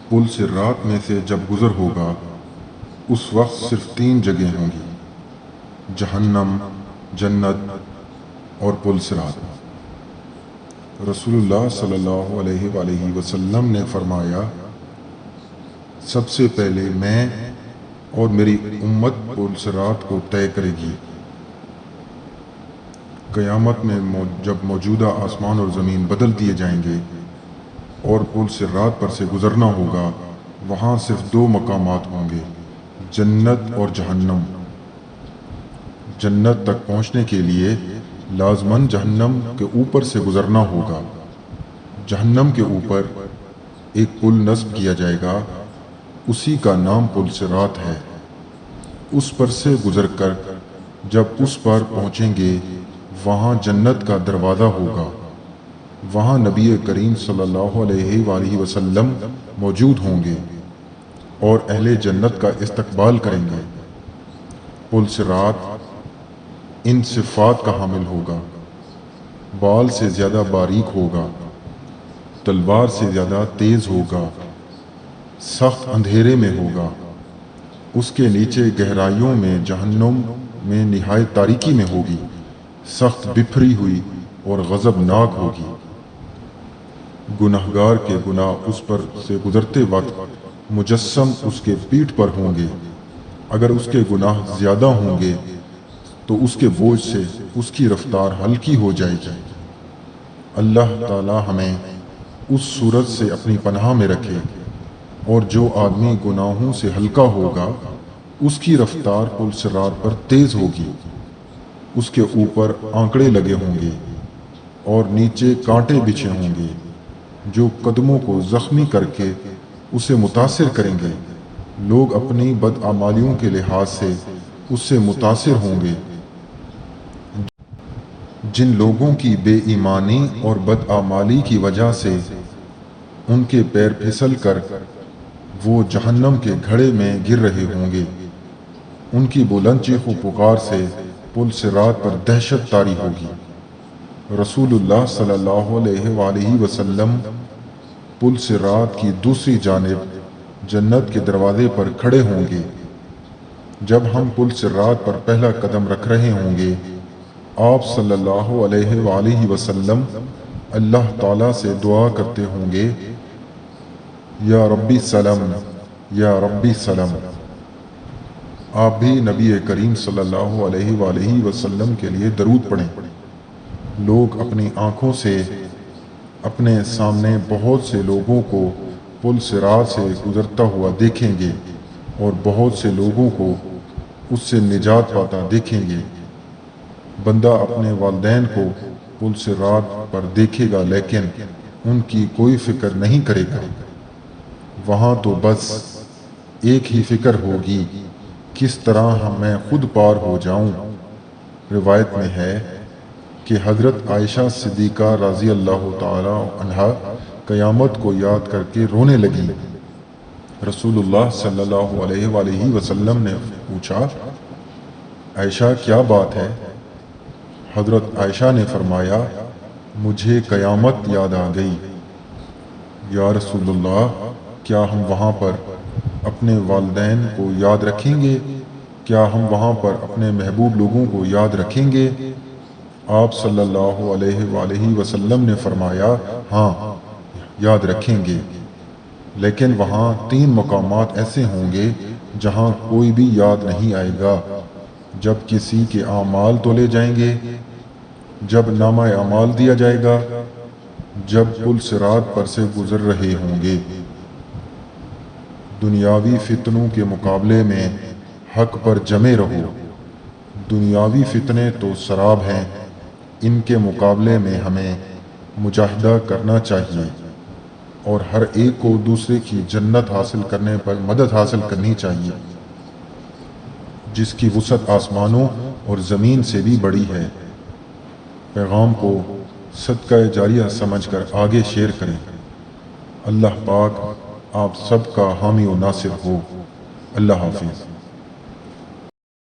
پل صراط میں سے جب گزر ہوگا اس وقت صرف 3 جگہیں ہوں گی: جہنم، جنت اور پل صراط۔ رسول اللہ صلی اللہ علیہ وآلہ وسلم نے فرمایا، سب سے پہلے میں اور میری امت پل صراط کو طے کرے گی۔ قیامت میں جب موجودہ آسمان اور زمین بدل دیے جائیں گے اور پل صراط پر سے گزرنا ہوگا، وہاں صرف 2 مقامات ہوں گے: جنت اور جہنم۔ جنت تک پہنچنے کے لیے لازماً جہنم کے اوپر سے گزرنا ہوگا۔ جہنم کے اوپر ایک پل نصب کیا جائے گا، اسی کا نام پل صراط ہے۔ اس پر سے گزر کر جب اس پر پہنچیں گے، وہاں جنت کا دروازہ ہوگا۔ وہاں نبی کریم صلی اللہ علیہ وآلہ وسلم موجود ہوں گے اور اہل جنت کا استقبال کریں گے۔ پل صراط ان صفات کا حامل ہوگا: بال سے زیادہ باریک ہوگا، تلوار سے زیادہ تیز ہوگا، سخت اندھیرے میں ہوگا، اس کے نیچے گہرائیوں میں جہنم میں نہایت تاریکی میں ہوگی، سخت بکھری ہوئی اور غضبناک ہوگی۔ گناہگار کے گناہ اس پر سے گزرتے وقت مجسم اس کے پیٹھ پر ہوں گے۔ اگر اس کے گناہ زیادہ ہوں گے تو اس کے بوجھ سے اس کی رفتار ہلکی ہو جائے گی۔ اللہ تعالی ہمیں اس صورت سے اپنی پناہ میں رکھے، اور جو آدمی گناہوں سے ہلکا ہوگا اس کی رفتار پل صراط پر تیز ہوگی۔ اس کے اوپر آنکڑے لگے ہوں گے اور نیچے کانٹے بچھے ہوں گے جو قدموں کو زخمی کر کے اسے متاثر کریں گے۔ لوگ اپنی بدعمالیوں کے لحاظ سے اس سے متاثر ہوں گے۔ جن لوگوں کی بے ایمانی اور بدعمالی کی وجہ سے ان کے پیر پھسل کر وہ جہنم کے گھڑے میں گر رہے ہوں گے، ان کی بلند چیخ و پکار سے پل صراط پر دہشت طاری ہوگی۔ رسول اللہ صلی اللہ علیہ وآلہ وسلم پل صراط کی دوسری جانب جنت کے دروازے پر کھڑے ہوں گے۔ جب ہم پل صراط پر پہلا قدم رکھ رہے ہوں گے، آپ صلی اللہ علیہ وآلہ وسلم اللہ تعالیٰ سے دعا کرتے ہوں گے، یا ربی سلم، یا ربی سلم۔ آپ بھی نبی کریم صلی اللہ علیہ وآلہ وسلم کے لیے درود پڑھیں۔ لوگ اپنی آنکھوں سے اپنے سامنے بہت سے لوگوں کو پل صراط سے گزرتا ہوا دیکھیں گے اور بہت سے لوگوں کو اس سے نجات پاتا دیکھیں گے۔ بندہ اپنے والدین کو پل صراط پر دیکھے گا لیکن ان کی کوئی فکر نہیں کرے گا۔ وہاں تو بس ایک ہی فکر ہوگی، کس طرح میں خود پار ہو جاؤں۔ روایت میں ہے کہ حضرت عائشہ صدیقہ رضی اللہ تعالی عنہا قیامت کو یاد کر کے رونے لگیں۔ رسول اللہ صلی اللہ علیہ وآلہ وسلم نے پوچھا، عائشہ کیا بات ہے؟ حضرت عائشہ نے فرمایا، مجھے قیامت یاد آ گئی۔ یا رسول اللہ، کیا ہم وہاں پر اپنے والدین کو یاد رکھیں گے؟ کیا ہم وہاں پر اپنے محبوب لوگوں کو یاد رکھیں گے؟ آپ صلی اللہ علیہ وآلہ وسلم نے فرمایا، ہاں یاد رکھیں گے، لیکن وہاں 3 مقامات ایسے ہوں گے جہاں کوئی بھی یاد نہیں آئے گا: جب کسی کے اعمال تولے جائیں گے، جب نامہ اعمال دیا جائے گا، جب پل صراط پر سے گزر رہے ہوں گے۔ دنیاوی فتنوں کے مقابلے میں حق پر جمے رہو۔ دنیاوی فتنے تو سراب ہیں، ان کے مقابلے میں ہمیں مجاہدہ کرنا چاہیے اور ہر ایک کو دوسرے کی جنت حاصل کرنے پر مدد حاصل کرنی چاہیے، جس کی وسعت آسمانوں اور زمین سے بھی بڑی ہے۔ پیغام کو صدقہ جاریہ سمجھ کر آگے شیئر کریں۔ اللہ پاک آپ سب کا حامی و ناصر ہو۔ اللہ حافظ۔